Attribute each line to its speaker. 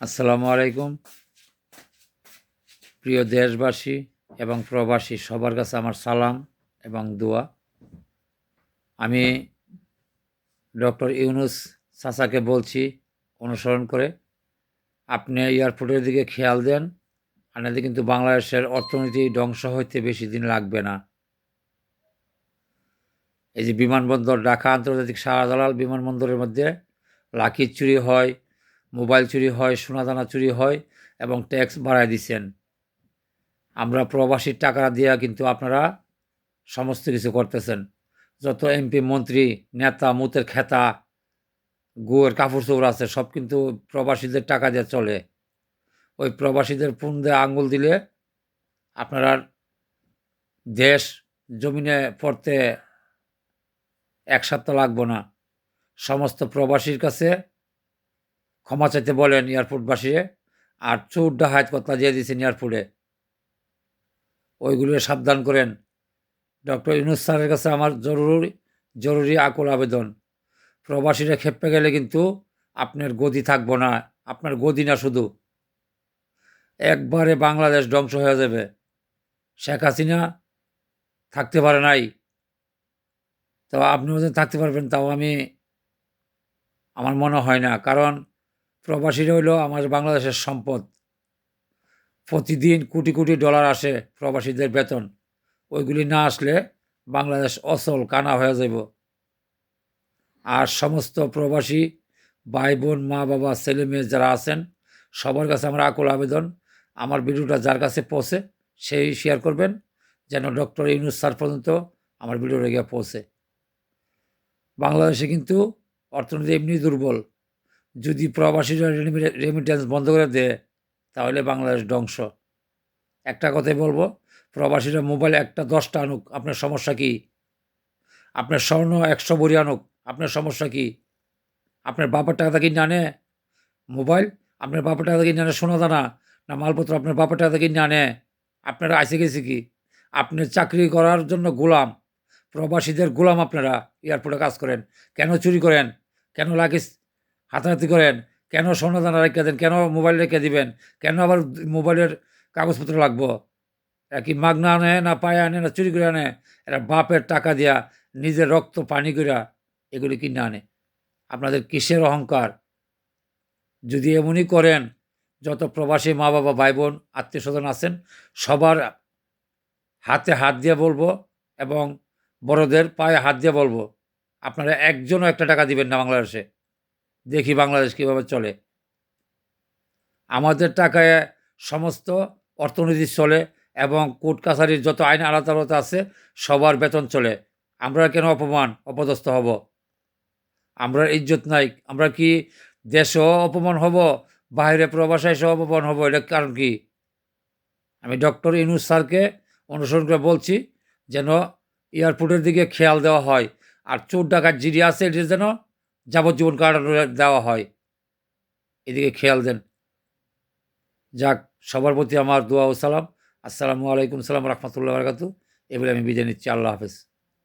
Speaker 1: আসসালামু আলাইকুম। প্রিয় দেশবাসী এবং প্রবাসী সবার কাছে আমার সালাম এবং দোয়া। আমি ডক্টর ইউনুস চাচাকে বলছি, অনুসরণ করে আপনি এয়ারপোর্টের দিকে খেয়াল দেন, আর নাহলে কিন্তু বাংলাদেশের অর্থনীতি ধ্বংস হইতে বেশি দিন লাগবে না। এই যে বিমানবন্দর, ঢাকা আন্তর্জাতিক শাহজালাল বিমানবন্দরের মধ্যে লাকির চুরি হয়, মোবাইল চুরি হয়, সোনাদানা চুরি হয় এবং ট্যাক্স বাড়ায় দিচ্ছেন। আমরা প্রবাসীর টাকা দিয়ে কিন্তু আপনারা সমস্ত কিছু করতেছেন। যত এমপি, মন্ত্রী, নেতা, মুতের খেতা, গুয়ের কাপড় চোপড় আছে, সব কিন্তু প্রবাসীদের টাকা দিয়ে চলে। ওই প্রবাসীদের পুন্দে আঙ্গুল দিলে আপনারা দেশ জমিনে পড়তে এক সপ্তাহ লাগবো না। সমস্ত প্রবাসীর কাছে ক্ষমা চাইতে বলেন এয়ারপোর্টবাসীরে, আর চোর ডাকাত কথা দিয়ে দিয়েছেন এয়ারপোর্টে, ওইগুলো সাবধান করেন। ডক্টর ইউনুস স্যারের কাছে আমার জরুরি আকুল আবেদন, প্রবাসীরা খেপে গেলে কিন্তু আপনার গদি থাকবো না, আপনার গদি না, শুধু একবারে বাংলাদেশ ধ্বংস হয়ে যাবে। শেখ হাসিনা থাকতে পারে নাই, তো আপনিও যে থাকতে পারবেন তাও আমার মনে হয় না। কারণ প্রবাসীরা হইল আমার বাংলাদেশের সম্পদ। প্রতিদিন কোটি কোটি ডলার আসে প্রবাসীদের বেতন, ওইগুলি না আসলে বাংলাদেশ অচল কানা হয়ে যাব। আর সমস্ত প্রবাসী ভাই বোন, মা বাবা, ছেলে মেয়ে যারা আছেন, সবার কাছে আমার আকুল আবেদন, আমার ভিডিওটা যার কাছে পৌঁছে সেই শেয়ার করবেন, যেন ডক্টর ইউনুস স্যার পর্যন্ত আমার ভিডিওটা গিয়ে পৌঁছে। বাংলাদেশে কিন্তু অর্থনীতি এমনি দুর্বল, যদি প্রবাসীরা রেমিটেন্স বন্ধ করে দেয় তাহলে বাংলাদেশ ধ্বংস। একটা কথাই বলবো, প্রবাসীরা মোবাইল একটা 10টা আনুক, আপনার সমস্যা কি? আপনার স্বর্ণ 100 ভরি আনুক, আপনার সমস্যা কি? আপনার বাবার টাকা কিনে আনে মোবাইল, আপনার বাবার টাকা কিনে আনে সোনা দানা, না মালপত্র আপনার বাবার টাকা কিনে আনে? আপনারা আইসে গেছে কি? আপনি চাকরি করার জন্য গোলাম, প্রবাসীদের গোলাম আপনারা। এয়ারপোর্টে কাজ করেন, কেন চুরি করেন? কেন লাগেজ হাতাহাতি করেন? কেন সোনা দানা রেখে দেন? কেন মোবাইল রেখে দিবেন? কেন আবার মোবাইলের কাগজপত্র লাগবো? এরা কি মাগনা আনে, না পায়ে আনে, না চুরি করে আনে? এরা বাপের টাকা দিয়া, নিজের রক্ত পানি কইরা এগুলি কিনে আনে। আপনাদের কিসের অহংকার? যদি এমনই করেন, যত প্রবাসী মা বাবা, ভাই বোন, আত্মীয় স্বজন আছেন, সবার হাতে হাত দিয়ে বলবো এবং বড়দের পায়ে হাত দিয়ে বলবো, আপনারা একজনও একটা টাকা দিবেন না বাংলাদেশে। দেখি বাংলাদেশ কীভাবে চলে। আমাদের টাকায় সমস্ত অর্থনীতি চলে এবং কোর্ট কাছারির যত আইন আদালত আছে সবার বেতন চলে। আমরা কেন অপদস্থ হব? আমরা ইজ্জত নাই? আমরা কি দেশেও অপমান হব, বাইরে প্রবাসে এসেও অপমান হব? এটার কারণ কি? আমি ডক্টর ইউনুস স্যারকে অনুসরণ করে বলছি, যেন এয়ারপোর্টের দিকে খেয়াল দেওয়া হয়, আর চোর ডাকাত জিডি আছে এটা যেন যাবজ্জীবন কারাদণ্ড দেওয়া হয়, এদিকে খেয়াল দেন। যাক, সবার প্রতি আমার দোয়া ও সালাম। আসসালামু আলাইকুম, সালাম রহমতুল্লাহ বারাকাতু। এবারে আমি বিদায় নিচ্ছি। আল্লাহ হাফেজ।